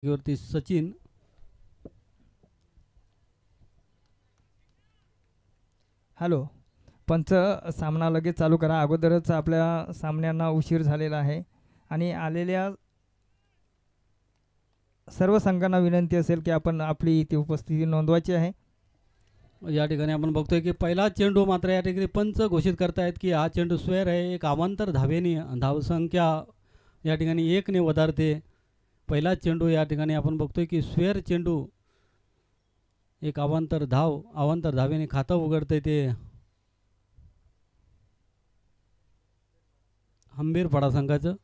वरती सचिन. हॅलो. पंच सामना लगेच चालू करा. अगोदरच आपल्या सामन्यांना उशीर झालेला आहे आणि आलेल्या सर्व संघांना विनंती असेल की आपण आपली इथे उपस्थिती नोंदवायची आहे. या ठिकाणी आपण बघतोय की पहिला चेंडू मात्र या ठिकाणी पंच घोषित करतायत की हा चेंडू स्वेअर आहे. एक अवांतर धावेने धावसंख्या या ठिकाणी 1 ने वधारते. पहिला चेंडू या ठिकाणी आपण बघतोय की स्वेअर चेंडू एक अवांतर धावेने खातं उघडतंय ते हंबीरपाडा संघाचं.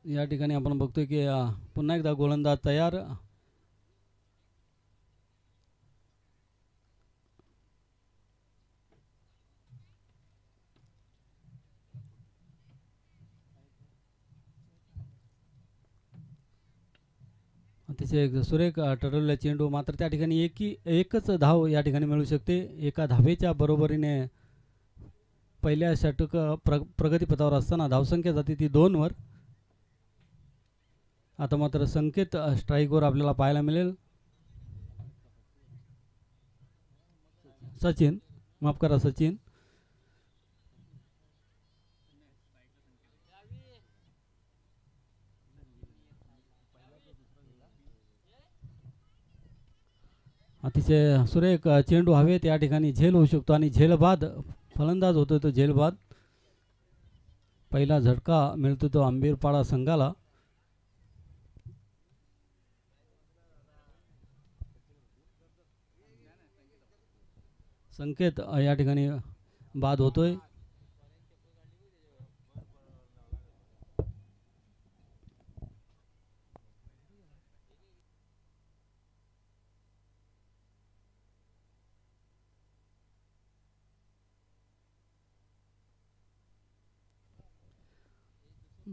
या ठिकाणी आपण बघतोय की पुन्हा एकदा गोलंदाज तयार. अतिशय सुरेख ठरवलेला चेंडू मात्र त्या ठिकाणी एकच धाव या ठिकाणी मिळू शकते. एका धावेच्या बरोबरीने पहिल्या षटक प्रगतीपथावर असताना धावसंख्या जाते ती 2 वर. आता मात्र संकेत स्ट्राईकवर आपल्याला पाहायला मिळेल. सचिन, माफ करा सचिन. अतिशय सुरेख चेंडू हवेत या ठिकाणी झेल होऊ शकतो आणि झेलबाद फलंदाज होतो तो झेलबाद. पहिला झटका मिळतो तो हंबीरपाडा संघाला. संकेत या ठिकाणी बाद होतोय.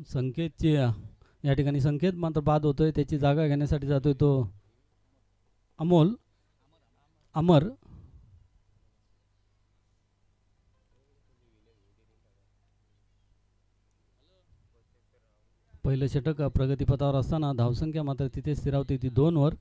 संकेतची या ठिकाणी संकेत मात्र बाद होतोय. त्याची जागा घेण्यासाठी जातोय तो अमर. पहिलं षटक प्रगतीपथावर असताना धावसंख्या मात्र तिथे स्थिरावते ती 2 वर.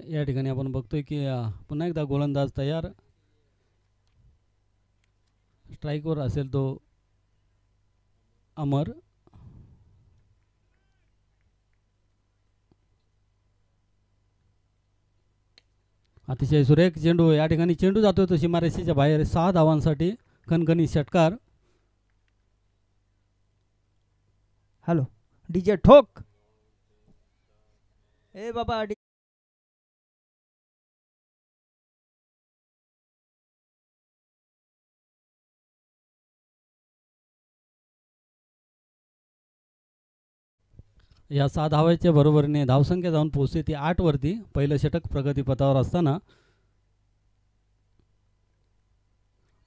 या ठिकाणी आपण बघतोय की पुन्हा एकदा गोलंदाज तयार. स्ट्राईकवर असेल तो अमर. अतिशय सुरेख चेंडू या ठिकाणी चेंडू जातोय तो सीमारेषेच्या बाहेर 6 धावांसाठी. खणखणी षटकार. हॅलो डीजे ठोक. ए बाबा या 6 धावाच्या बरोबरीने धावसंख्या जाऊन पोहोचते ती 8 वरती. पहिलं षटक प्रगतीपथावर असताना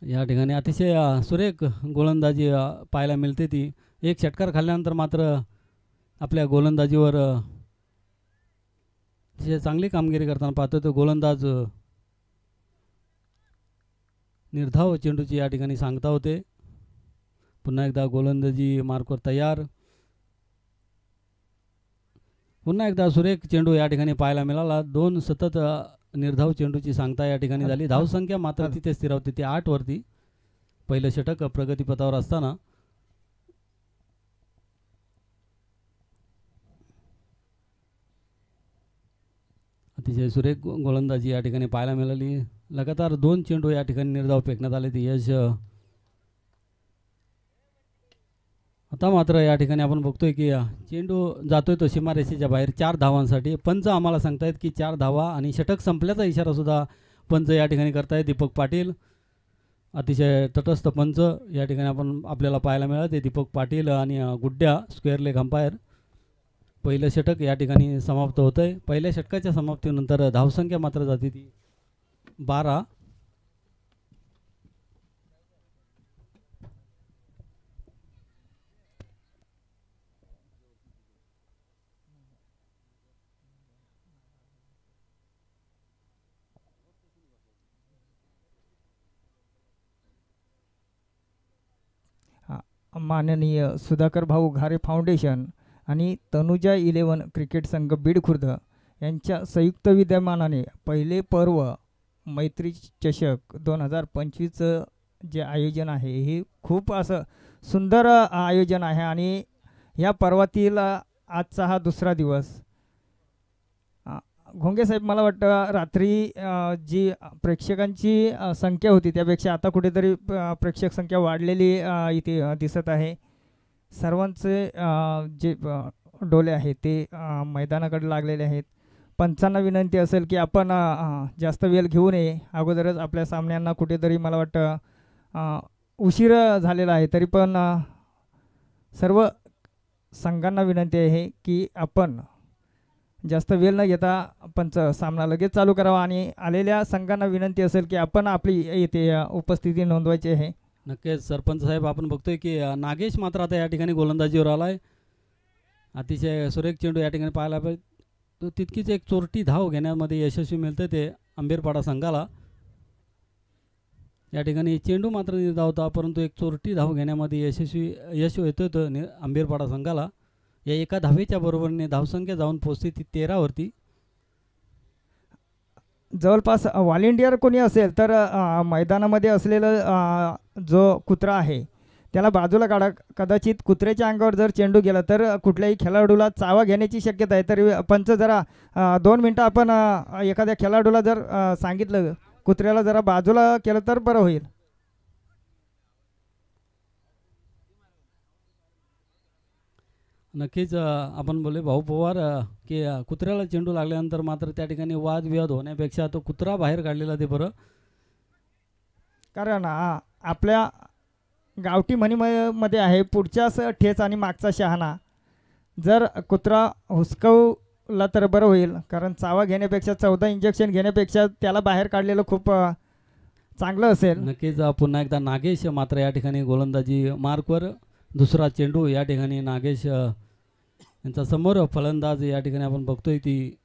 या ठिकाणी अतिशय सुरेख गोलंदाजी पाहायला मिळते ती. एक षटकार खाल्ल्यानंतर मात्र आपल्या गोलंदाजीवर अतिशय चांगली कामगिरी करताना पाहतो तो गोलंदाज. निर्धाव चेंडूची या ठिकाणी सांगता होते. पुन्हा एकदा गोलंदाजी मार्कवर तयार. पुन्हा एकदा सुरेख चेंडू या ठिकाणी पाहायला मिळाला. 2 सतत निर्धाव चेंडूची सांगता या ठिकाणी झाली. धावसंख्या मात्र तिथे स्थिरावते ती 8 वरती. पहिलं षटक प्रगतीपथावर असताना अतिशय सुरेख गोलंदाजी या ठिकाणी पाहायला मिळाली. लगातार 2 चेंडू या ठिकाणी निर्धाव फेकण्यात आले ते यश. आता मात्र या ठिकाणी आपण बघतोय की चेंडू जातोय तो सीमारेषेच्या बाहेर 4 धावांसाठी. पंच आम्हाला सांगतायत की 4 धावा आणि षटक संपल्याचा इशारा सुद्धा पंच या ठिकाणी करतायत. दीपक पाटील अतिशय तटस्थ पंच या ठिकाणी आपण आपल्याला पाहायला मिळाले. दीपक पाटील आणि गुड्ड्या स्क्वेअर लेग अंपायर. पहिलं षटक या ठिकाणी समाप्त होतं आहे. पहिल्या षटकाच्या समाप्तीनंतर धावसंख्या मात्र जाते ती 12. माननीय सुधाकर भाऊ घारे फाउंडेशन आणि तनुजा 11 क्रिकेट संघ बीड खुर्द यांच्या संयुक्त विद्यमानाने पहिले पर्व मैत्री चषक 2025चं जे आयोजन आहे हे खूप असं सुंदर आयोजन आहे. आणि या पर्वातील आजचा हा दुसरा दिवस. घोंगे साहेब, मला वाटतं रात्री जी प्रेक्षकांची संख्या होती त्यापेक्षा आता कुठेतरी प्रेक्षक संख्या वाढलेली इथे दिसत आहे. सर्वांचे जे डोले आहेत ते मैदानाकडे लागलेले आहेत. पंचांना विनंती असेल की आपण जास्त वेळ घेऊ नये. अगोदरच आपल्या सामन्यांना कुठेतरी मला वाटतं उशीर झालेला आहे. तरी पण सर्व संघांना विनंती आहे की आपण जास्त वेळ न घेता पंच सामना लगेच चालू करावा. आणि आलेल्या संघांना विनंती असेल की आपण आपली येथे उपस्थिती नोंदवायची आहे. नक्कीच सरपंच साहेब, आपण बघतोय की नागेश मात्र आता या ठिकाणी गोलंदाजीवर आला आहे. अतिशय सुरेख चेंडू या ठिकाणी पाहायला पाहिजे. तो तितकीच एक चोरटी धाव घेण्यामध्ये यशस्वी मिळतं ते आंबेरपाडा संघाला. या ठिकाणी चेंडू मात्र निर्धावता, परंतु एक चोरटी धाव घेण्यामध्ये यश येतो तो आंबेरपाडा संघाला. या एका धावेच्या बरोबरीने धावसंख्या जाऊन पोहोचते ती 13वरती. जवळपास व्हॉलेंटियर कोणी असेल तर मैदानामध्ये असलेलं जो कुत्रा आहे त्याला बाजूला काढा. कदाचित कुत्र्याच्या अंगावर जर चेंडू गेला तर कुठल्याही खेळाडूला चावा घेण्याची शक्यता आहे. तर पंच जरा 2 मिनटं आपण एखाद्या खेळाडूला जर सांगितलं कुत्र्याला जरा बाजूला केलं तर बरं होईल. नक्कीच आपण बोलले भाऊ पवार की कुत्र्याला चेंडू लागल्यानंतर मात्र त्या ठिकाणी वादविवाद होण्यापेक्षा तो कुत्रा बाहेर काढलेला ते बरं. कारण आपल्या गावठी म्हणीमध्ये आहे पुढच्याच ठेच आणि मागचा शहाणा. जर कुत्रा हुसकवला तर बरं होईल. कारण चावा घेण्यापेक्षा 14 इंजेक्शन घेण्यापेक्षा त्याला बाहेर काढलेलं खूप चांगलं असेल. नक्कीच पुन्हा एकदा नागेश मात्र या ठिकाणी गोलंदाजी मार्कवर. दुसरा चेंडू या ठिकाणी नागेश यांचा समोर फलंदाज या ठिकाणी आपण बघतोय ती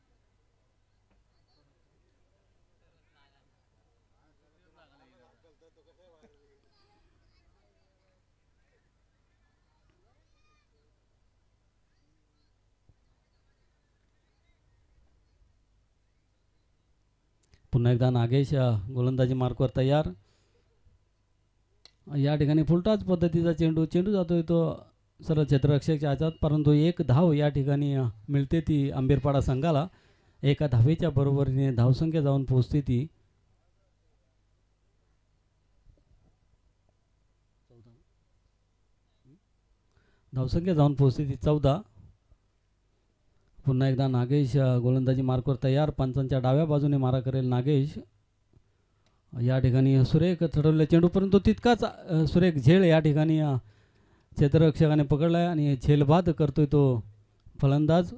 पुन्हा एकदा नागेश गोलंदाजी मार्कवर तयार. या ठिकाणी फुलटाच पद्धतीचा चेंडू जातोय तो सरळ क्षेत्ररक्षकाच्या हातात, परंतु एक धाव या ठिकाणी मिळते ती आंबेरपाडा संघाला. एका धावेच्या बरोबरीने धावसंख्या जाऊन पोहोचते ती 14. पुन्हा एकदा नागेश गोलंदाजी मार्कवर तयार. पंचांच्या डाव्या बाजूने मारा करेल नागेश. या ठिकाणी सुरेख ठरवले चेंडू, परंतु तितकाच सुरेख झेल या ठिकाणी क्षेत्ररक्षकाने पकडलाय आणि झेलबाद करतोय तो फलंदाज.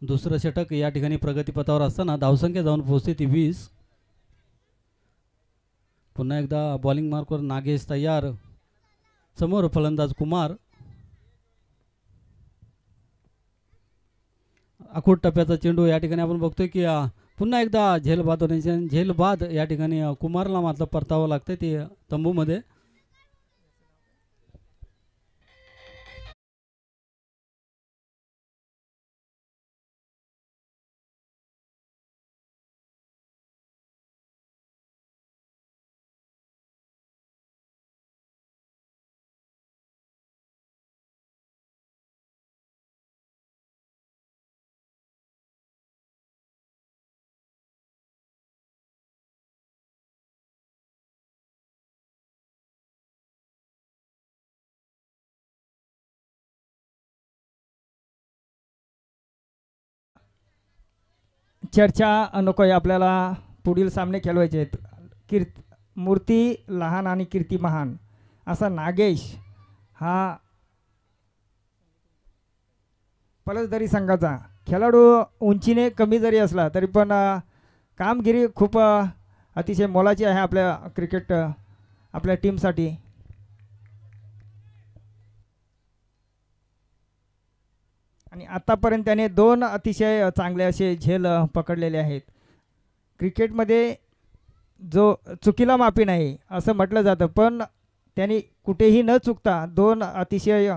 दुसरं षटक या ठिकाणी प्रगतीपथावर असताना धावसंख्या जाऊन पोहोचते ती 20. पुन्हा एकदा बॉलिंग मार्कवर नागेश तयार, समोर फलंदाज कुमार. आखूड टप्प्याचा चेंडू या ठिकाणी आपण बघतोय की पुन्हा एकदा झेलबाद होण्याची, झेलबाद या ठिकाणी कुमारला मात्र परतावं लागतं ते तंबूमध्ये. चर्चा नको आहे, आपल्याला पुढील सामने खेळवायचे आहेत. मूर्ती लहान आणि कीर्ती महान असा नागेश हा फलंदाजी संघाचा खेळाडू उंचीने कमी जरी असला तरी पण कामगिरी खूप अतिशय मोलाची आहे आपल्या क्रिकेट आपल्या टीमसाठी. आणि आतापर्यंत त्याने 2 अतिशय चांगले असे झेल पकडलेले आहेत. क्रिकेटमध्ये जो चुकीला माफी नाही असं म्हटलं जातं, पण त्यांनी कुठेही न चुकता 2 अतिशय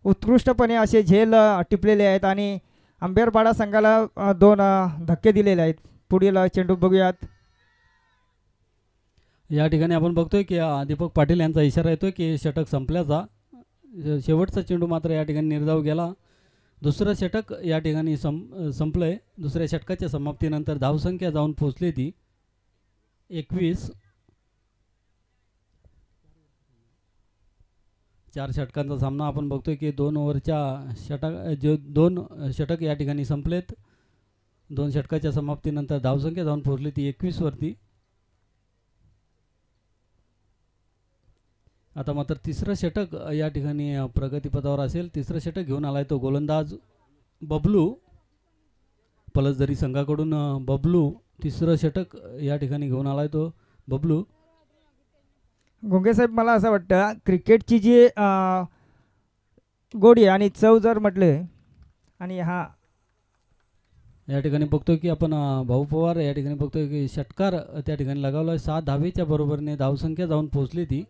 उत्कृष्टपणे असे झेल टिपलेले आहेत आणि अंबेरपाडा संघाला 2 धक्के दिलेले आहेत. पुढील चेंडू बघूयात. या ठिकाणी आपण बघतोय की दीपक पाटील यांचा इशारा येतोय की षटक संपल्याचा. शेवटचा चेंडू मात्र या ठिकाणी निर्धाव गेला. दुसरं षटक या ठिकाणी संपलंय. दुसऱ्या षटकाच्या समाप्तीनंतर धावसंख्या जाऊन पोहोचली ती 21. 4 षटकांचा सामना आपण बघतोय की 2 ओव्हरच्या जे 2 षटक या ठिकाणी संपलेत. 2 षटकाच्या समाप्तीनंतर धावसंख्या जाऊन पोहोचली ती 21 वरती. आता मात्र तिसरं षटक या ठिकाणी प्रगतीपथावर असेल. तिसरं षटक घेऊन आलाय तो गोलंदाज बबलू, पलसदरी संघाकडून बबलू तिसरं षटक या ठिकाणी घेऊन आलाय तो बबलू. गोंगे साहेब, मला असं वाटतं क्रिकेटची जी गोडी आणि चव जर म्हटले आणि हा या ठिकाणी बघतोय की आपण भाऊ पवार या ठिकाणी बघतोय की षटकार त्या ठिकाणी लगावलाय. 7 धावेच्या बरोबरीने धावसंख्या जाऊन पोहोचली ती.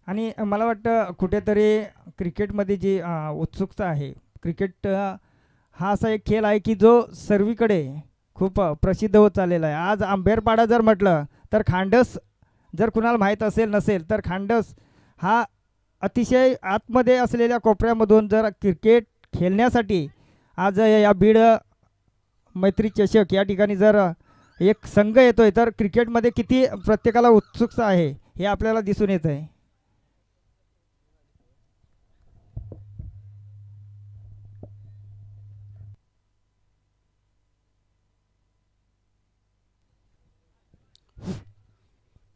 आणि मला वाटतं कुठेतरी क्रिकेटमध्ये जी उत्सुकता आहे, क्रिकेट हा असा एक खेळ आहे की जो सर्वीकडे खूप प्रसिद्ध होत चाललेला आहे. आज अंबेरपाडा जर म्हटलं तर खांडस, जर कुणाला माहीत असेल नसेल तर खांडस हा अतिशय आतमध्ये असलेल्या कोपऱ्यामधून जर क्रिकेट खेळण्यासाठी आज या बीड मैत्री चषक या ठिकाणी जर एक संघ येतोय तर क्रिकेटमध्ये किती प्रत्येकाला उत्सुकता आहे हे आपल्याला दिसून येत आहे.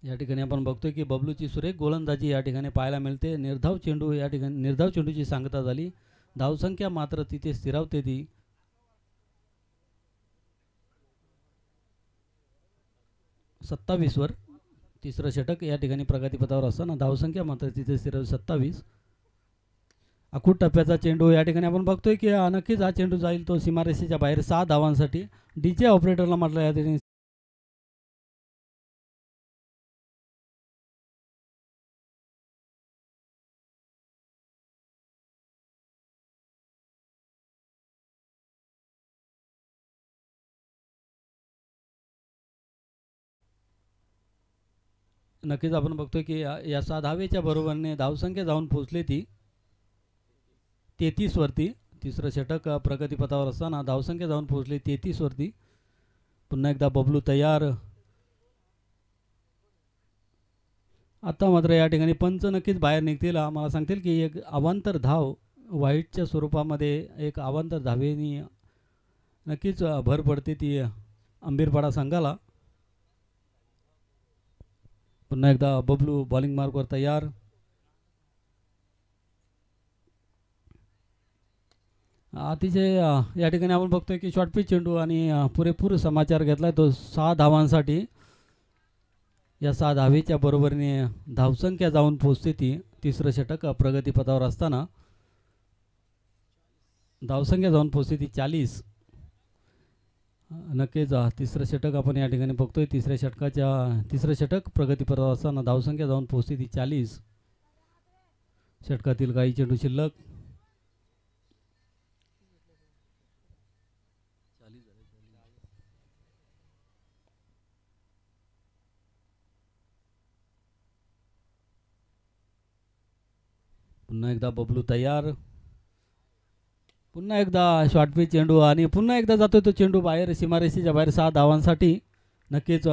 या ठिकाणी आपण बघतोय की बबलूची सुरेख गोलंदाजी या ठिकाणी पाहायला मिळते. निर्धाव चेंडू या ठिकाणी निर्धाव चेंडूची सांगता झाली. धावसंख्या मात्र तिथे स्थिरावते ती. वर तिसरं षटक या ठिकाणी प्रगतीपथावर असताना धावसंख्या मात्र तिथे स्थिर 27. आखूड टप्प्याचा चेंडू या ठिकाणी आपण बघतोय की नक्कीच हा चेंडू जाईल तो सीमारेषेच्या बाहेर 6 धावांसाठी. डीजे ऑपरेटरला म्हटलं या ठिकाणी नक्कीच आपण बघतोय की या 6 धावेच्या बरोबरीने धावसंख्या जाऊन पोहोचली ती 33 वरती. तिसरं षटक प्रगतीपथावर असताना धावसंख्या जाऊन पोहोचली 33 वरती. पुन्हा एकदा बबलू तयार. आता मात्र या ठिकाणी पंच नक्कीच बाहेर निघतील. मला सांगतील की एक अवांतर धाव वाईटच्या स्वरूपामध्ये एक अवांतर धावेनी नक्कीच भर पडते ती अंबेरपाडा संघाला. पुन्हा एकदा बबलू बॉलिंग मार्कवर तयार. अतिशय या ठिकाणी आपण बघतोय की शॉर्ट पिच चेंडू आणि पुरेपूर समाचार घेतलाय तो 6 धावांसाठी. या 6 धावेच्या बरोबरीने धावसंख्या जाऊन पोहोचते ती तिसरं षटक प्रगतीपथावर असताना धावसंख्या जाऊन पोहोचते ती 40. नक्कीच तिसरं षटक आपण या ठिकाणी बघतोय. तिसरं षटक प्रगतीपथावर असताना धावसंख्या जाऊन पोहोचते ती 40. षटकातील काही चेंडू शिल्लक. पुन्हा एकदा बबलू तयार. पुन्हा एकदा शॉर्ट पिच चेंडू आणि पुन्हा एकदा जातोय तो चेंडू बाहेर सीमारेषेच्या बाहेर 6 धावांसाठी. नक्कीच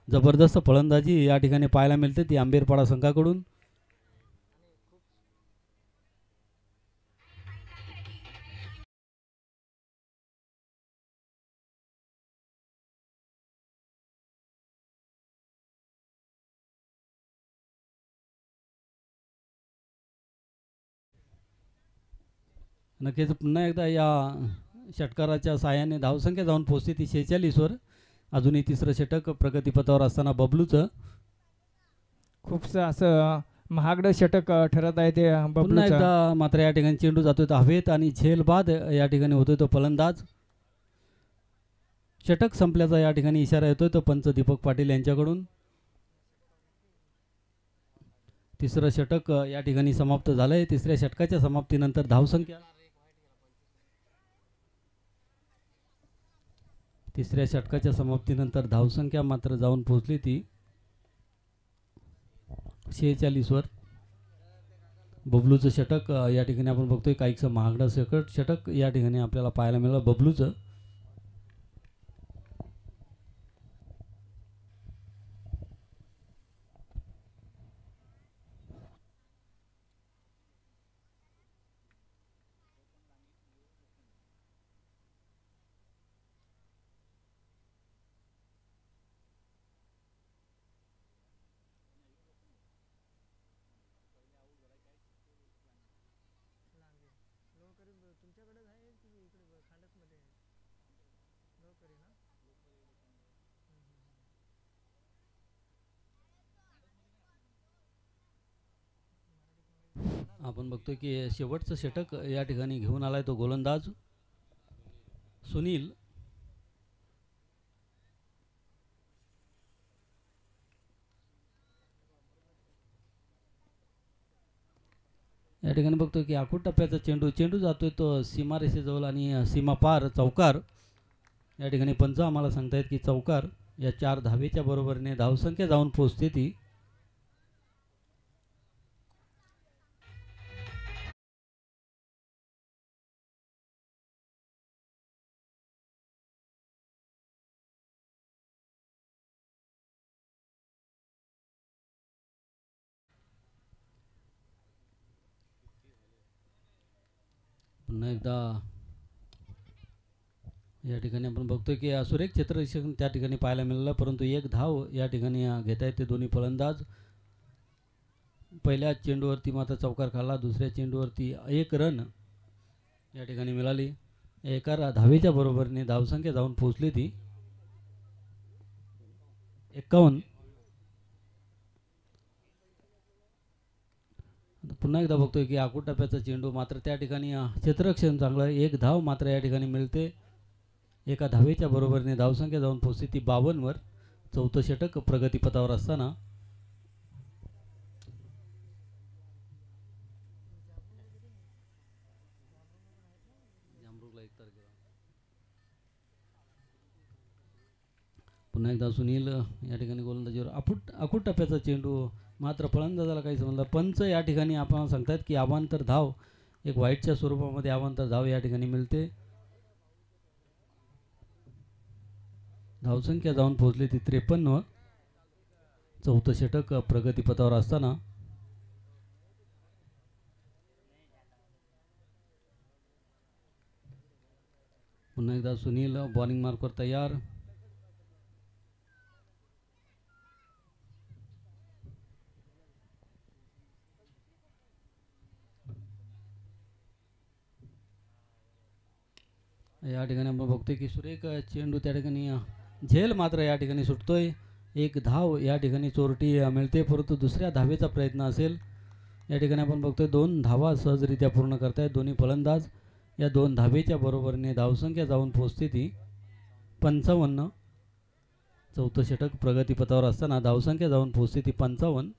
जबरदस्त फलंदाजी या ठिकाणी पाहायला मिळते ती आंबेरपाडा संघाकडून. नक्कीच पुन्हा एकदा या षटकाराच्या साहाय्याने धावसंख्या जाऊन पोहोचते ती 46वर. अजूनही तिसरं षटक प्रगतीपथावर असताना बबलूचं खूपसं असं महागडं षटक ठरत आहे ते पुन्हा बबलूचं. एकदा मात्र या ठिकाणी चेंडू जातोय तो हवेत आणि झेल बाद या ठिकाणी होतोय तो फलंदाज. षटक संपल्याचा या ठिकाणी इशारा येतोय तो पंच दीपक पाटील यांच्याकडून. तिसरं षटक या ठिकाणी समाप्त झालंय. तिसऱ्या षटकाच्या समाप्तीनंतर धावसंख्या मात्र जाऊन पोहोचली ती 46वर. बबलूचं षटक या ठिकाणी आपण बघतोय काहीसं महागडं षटक या ठिकाणी आपल्याला पाहायला मिळालं बबलूचं. आपण बघतोय की शेवटचं षटक या ठिकाणी घेऊन आलाय तो गोलंदाज सुनील. या ठिकाणी बघतोय की आखूड टप्प्याचा चेंडू जातोय तो सीमारेषेजवळ आणि सीमापार चौकार. या ठिकाणी पंच आम्हाला सांगतायत की चौकार. या 4 धावेच्या बरोबरीने धावसंख्या जाऊन पोहोचते ती पुन्हा एकदा या ठिकाणी आपण बघतोय की सुरेख क्षेत्ररक्षण त्या ठिकाणी पाहायला मिळालं. परंतु एक धाव या ठिकाणी घेत आहेत ते दोन्ही फलंदाज. पहिल्या चेंडूवरती मात्र चौकार खाल्ला. दुसऱ्या चेंडूवरती 1 रन या ठिकाणी मिळाली. एका धावेच्या बरोबरीने धावसंख्या जाऊन पोहोचली ती 51. पुन्हा एकदा बघतोय की आखूड टप्प्याचा चेंडू मात्र त्या ठिकाणी क्षेत्ररक्षण चांगलं. 1 धाव मात्र या ठिकाणी मिळते. एका धावेच्या बरोबरीने धावसंख्या जाऊन पोहोचते ती 52वर. चौथं षटक प्रगतीपथावर असताना पुन्हा एकदा सुनील या ठिकाणी गोलंदाजीवर आखूड टप्प्याचा चेंडू मात्र फलंदाजाला काही समजलं. पंच या ठिकाणी आपण सांगतायत की अवांतर धाव एक वाईटच्या स्वरूपामध्ये अवांतर धाव या ठिकाणी मिळते. धावसंख्या जाऊन पोहोचली ती 53. चौथं षटक प्रगतीपथावर असताना पुन्हा एकदा सुनील बॉलिंग मार्कवर तयार. या ठिकाणी आपण बघतोय की सुरेख चेंडू त्या ठिकाणी झेल मात्र या ठिकाणी सुटतोय. एक धाव या ठिकाणी चोरटी मिळते, परंतु दुसऱ्या धावेचा प्रयत्न असेल. या ठिकाणी आपण बघतोय 2 धावा सहजरित्या पूर्ण करतायत दोन्ही फलंदाज. या 2 धावेच्या बरोबरीने धावसंख्या जाऊन पोहोचते ती 55. चौथं षटक प्रगतीपथावर असताना धावसंख्या जाऊन पोहोचते ती 55.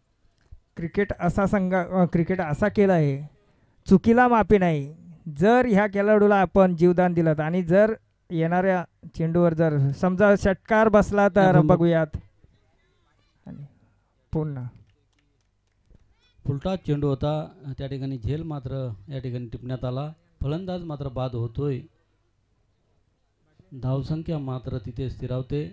क्रिकेट असा केला आहे, चुकीला माफी नाही. जर ह्या खेळाडूला आपण जीवदान दिलं आणि जर येणाऱ्या चेंडूवर जर समजा षटकार बसला तर बघूयात. आणि पुन्हा फुलटा चेंडू होता, त्या ठिकाणी झेल मात्र या ठिकाणी टिपण्यात आला. फलंदाज मात्र बाद होतोय. धावसंख्या मात्र तिथे स्थिरावते.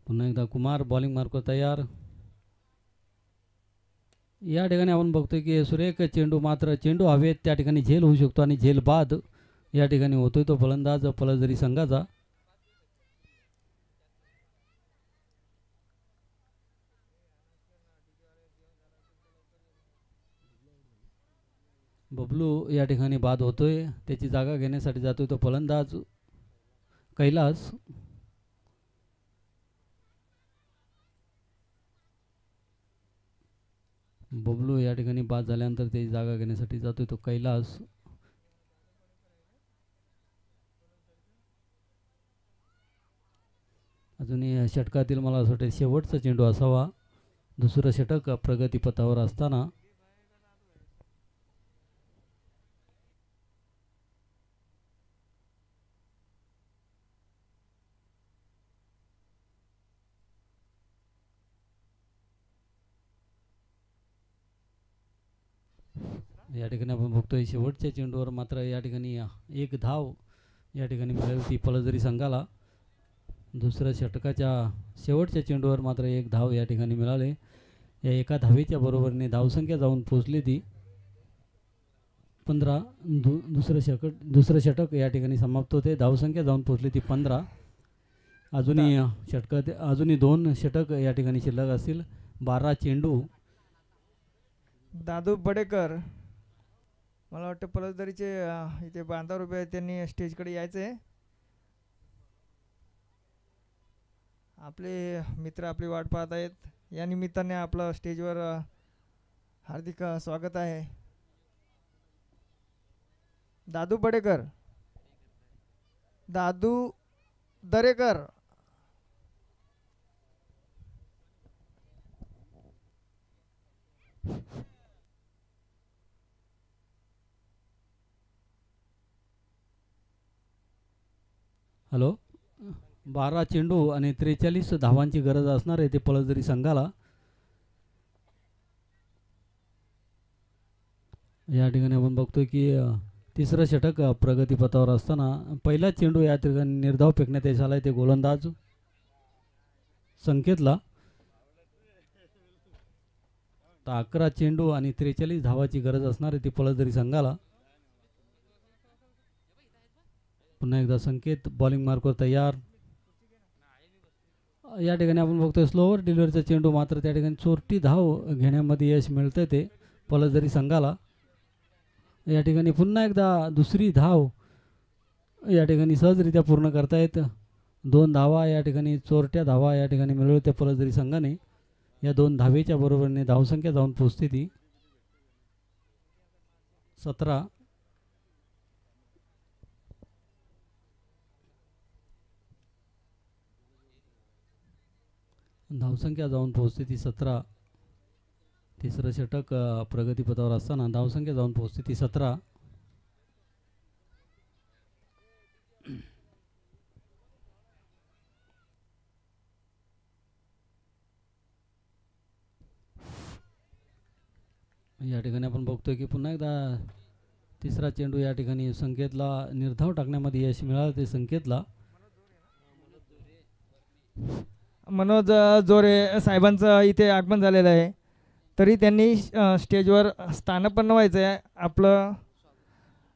पुन्हा एकदा कुमार बॉलिंग मार्कवर तयार. या ठिकाणी आपण बघतोय की सुरेख चेंडू, मात्र चेंडू हवेत त्या ठिकाणी झेल होऊ शकतो आणि झेल बाद या ठिकाणी होतोय तो फलंदाज फलंदाजी संघाचा. बबलू या ठिकाणी बाद होतोय, त्याची जागा घेण्यासाठी जातोय तो फलंदाज कैलास. बबलू या ठिकाणी बाद झाल्यानंतर त्याची जागा घेण्यासाठी जातोय तो कैलास. अजूनही षटकातील मला असं वाटतं शेवटचा चेंडू असावा. दुसरं षटक प्रगतीपथावर असताना या ठिकाणी आपण बघतोय शेवटच्या चेंडूवर मात्र या ठिकाणी एक धाव या ठिकाणी मिळाली ती फलंदाजी संघाला. दुसऱ्या षटकाच्या शेवटच्या चेंडूवर मात्र एक धाव या ठिकाणी मिळाले. या एका धावेच्या बरोबरीने धावसंख्या जाऊन पोहोचली ती 15. दुसरं षटक या ठिकाणी समाप्त होते. धावसंख्या जाऊन पोहोचली ती 15. अजूनही षटकात अजूनही 2 षटक या ठिकाणी शिल्लक असतील. 12 चेंडू. दादू बडेकर मला वाटतं फलंदाजीचे इथे बांधावर उभे आहेत, त्यांनी स्टेजकडे यायचं आहे. आपले मित्र आपली वाट पाहत आहेत. या निमित्ताने आपलं स्टेजवर हार्दिक स्वागत आहे. दादू बडेकर, दादू दरेकर. हॅलो. 12 चेंडू आणि 43 धावांची गरज असणार आहे ते फलंदाजी संघाला. या ठिकाणी आपण बघतोय की तिसरं षटक प्रगतीपथावर असताना पहिला चेंडू या ठिकाणी निर्धाव फेकण्यात यश आलाय ते गोलंदाज संकेतला. 11 चेंडू आणि 43 धावाची गरज असणार आहे ती फलंदाजी संघाला. पुन्हा एकदा संकेत बॉलिंग मार्कवर तयार. या ठिकाणी आपण बघतोय स्लोवर डिलिव्हरीचा चेंडू, मात्र त्या ठिकाणी चोरटी धाव घेण्यामध्ये यश मिळतंय ते फलंदाजी संघाला. या ठिकाणी पुन्हा एकदा दुसरी धाव या ठिकाणी सहजरित्या पूर्ण करतायत. 2 धावा या ठिकाणी चोरट्या धावा या ठिकाणी मिळवल्या त्या फलंदाजी संघाने. या 2 धावेच्या बरोबरीने धावसंख्या जाऊन पोहोचते ती 17. धावसंख्या जाऊन पोहोचते ती 17. तिसरं षटक प्रगतीपथावर असताना धावसंख्या जाऊन पोहोचते ती 17. या ठिकाणी आपण बघतोय की पुन्हा एकदा तिसरा चेंडू या ठिकाणी संकेतला निर्धाव टाकण्यामध्ये यश मिळालं ते संकेतला. मनोज जोरे साहेबांचं इथे आगमन झालेलं आहे, तरी त्यांनी स्टेजवर स्थानपन्न व्हायचं आहे. आपलं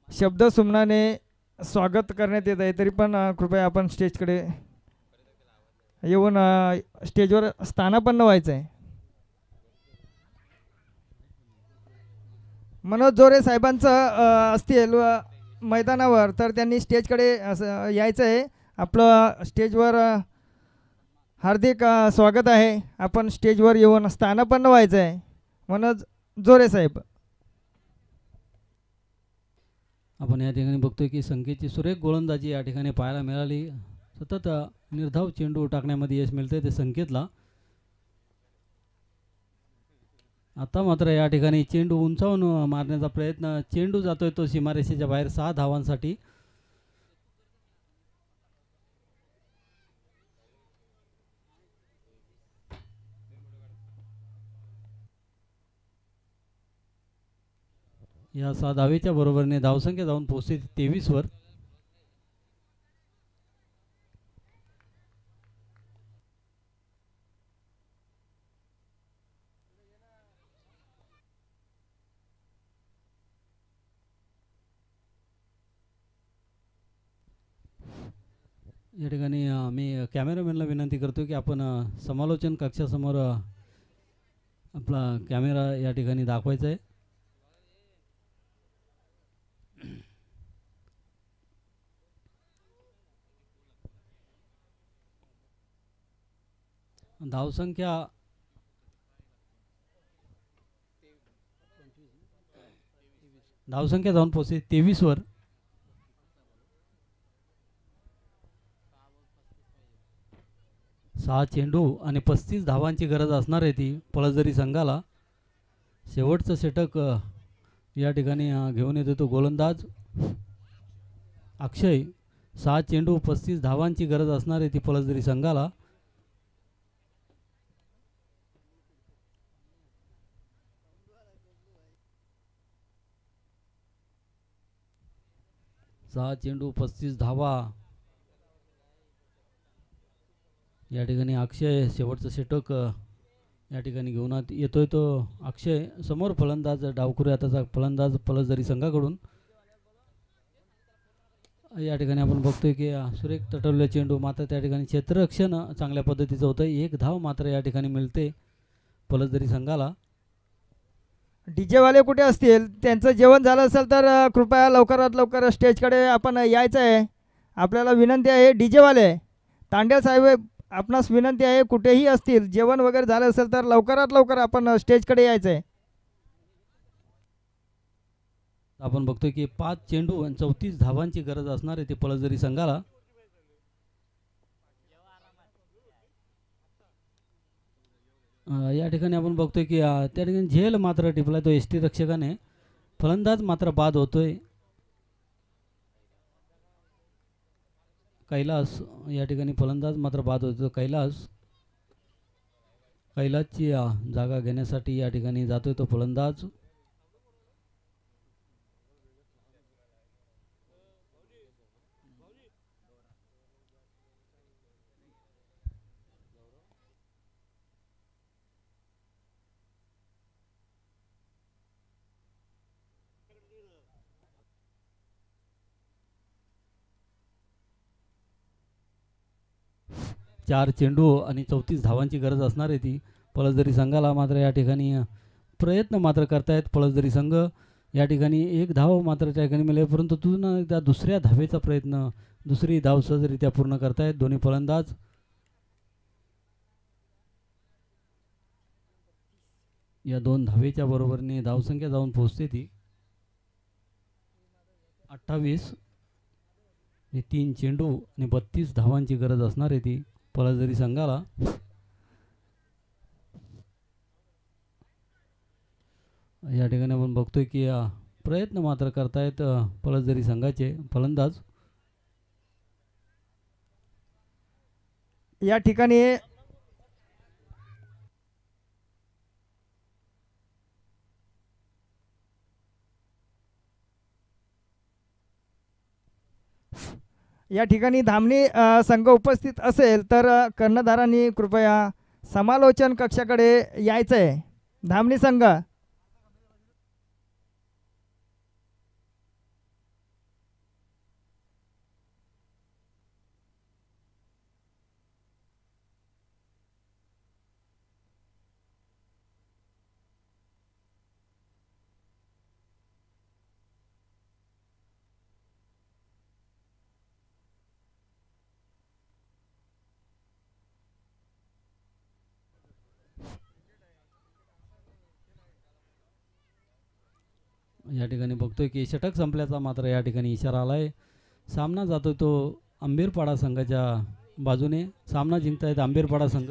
शब्द सुमनाने स्वागत करण्यात येत आहे, तरी पण कृपया आपण स्टेजकडे येऊन स्टेजवर स्थानापन्न व्हायचं आहे. मनोज जोरे साहेबांचं असतील मैदानावर, तर त्यांनी स्टेजकडे यायचं आहे. आपलं स्टेजवर हार्दिक स्वागत आहे. आपण स्टेजवर येऊन स्थानापन्न व्हायचं आहे. मनोज जोरे साहेब. आपण या ठिकाणी बघतोय की संकेतची सुरेख गोलंदाजी या ठिकाणी पाहायला मिळाली. सतत निर्धाव चेंडू टाकण्यामध्ये यश मिळतंय ते संकेतला. आता मात्र या ठिकाणी चेंडू उंचावून मारण्याचा प्रयत्न, चेंडू जातोय तो सीमारेषेच्या बाहेर 6 धावांसाठी. या 6 धावेच्या बरोबरीने धावसंख्या जाऊन पोहोचते 23 वर. या ठिकाणी मी कॅमेरामॅनला विनंती करतो की आपण समालोचन कक्षासमोर आपला कॅमेरा या ठिकाणी दाखवायचा आहे. धावसंख्या जाऊन पोहोचते 23 वर. 6 चेंडू आणि 35 धावांची गरज असणार आहे ती पळसदरी संघाला. शेवटचं षटक या ठिकाणी घेऊन येतो तो गोलंदाज अक्षय. 6 चेंडू 35 धावांची गरज असणार आहे ती पळसदरी संघाला. सहा चेंडू 35 धावा या ठिकाणी अक्षय. शेवटचं षटक या ठिकाणी घेऊन येतोय तो अक्षय. समोर फलंदाज डावखुरी हाताचा फलंदाज पळसदरी संघाकडून. या ठिकाणी आपण बघतोय की सुरेख तटवले चेंडू, मात्र त्या ठिकाणी क्षेत्ररक्षण चांगल्या पद्धतीचं होतं. एक धाव मात्र या ठिकाणी मिळते पळसदरी संघाला. डीजे वाले कुठे असतील, त्यांचं जेवण झालं असेल तर कृपया लवकरात लवकर स्टेजकडे आपण यायचं आहे. आपल्याला विनंती आहे डीजे वाले तांडेल साहेब, आपणास विनंती आहे कुठेही असतील, जेवण वगैरे झालं असेल तर लवकरात लवकर आपण स्टेजकडे यायचं आहे. आपण बघतोय की 5 चेंडू आणि 34 धावांची गरज असणार आहे ते पळसदरी संघाला. या ठिकाणी आपण बघतोय की त्या ठिकाणी झेल मात्र टिपलाय तो एस टी रक्षकाने. फलंदाज मात्र बाद होतोय. कैलास या ठिकाणी फलंदाज मात्र बाद होतो. कैलासची जागा घेण्यासाठी या ठिकाणी जातोय तो फलंदाज. चार चेंडू आणि 34 धावांची गरज असणार आहे ती पळसदरी संघाला. मात्र या ठिकाणी प्रयत्न मात्र करतायत पळसदरी संघ. या ठिकाणी एक धाव मात्र त्या ठिकाणी मिळेल, परंतु त्या दुसऱ्या धावेचा प्रयत्न, दुसरी धाव सहजरित्या पूर्ण करतायत दोन्ही फलंदाज. या 2 धावेच्या बरोबरीने धावसंख्या जाऊन पोहोचते ती 28. 3 चेंडू आणि 32 धावांची गरज असणार आहे ती पळसदरी संघाला. या ठिकाणी आपण बघतोय की प्रयत्न मात्र करतायत पळसदरी संघाचे फलंदाज. या ठिकाणी धामणी संघ उपस्थित असेल तर कर्णधारांनी कृपया समालोचन कक्षाकडे यायचं आहे. धामणी संघ या ठिकाणी बघतोय की षटक संपल्याचा मात्र या ठिकाणी इशारा आलाय. सामना जातोय तो आंबेरपाडा संघाच्या बाजूने. सामना जिंकतायत आंबेरपाडा संघ.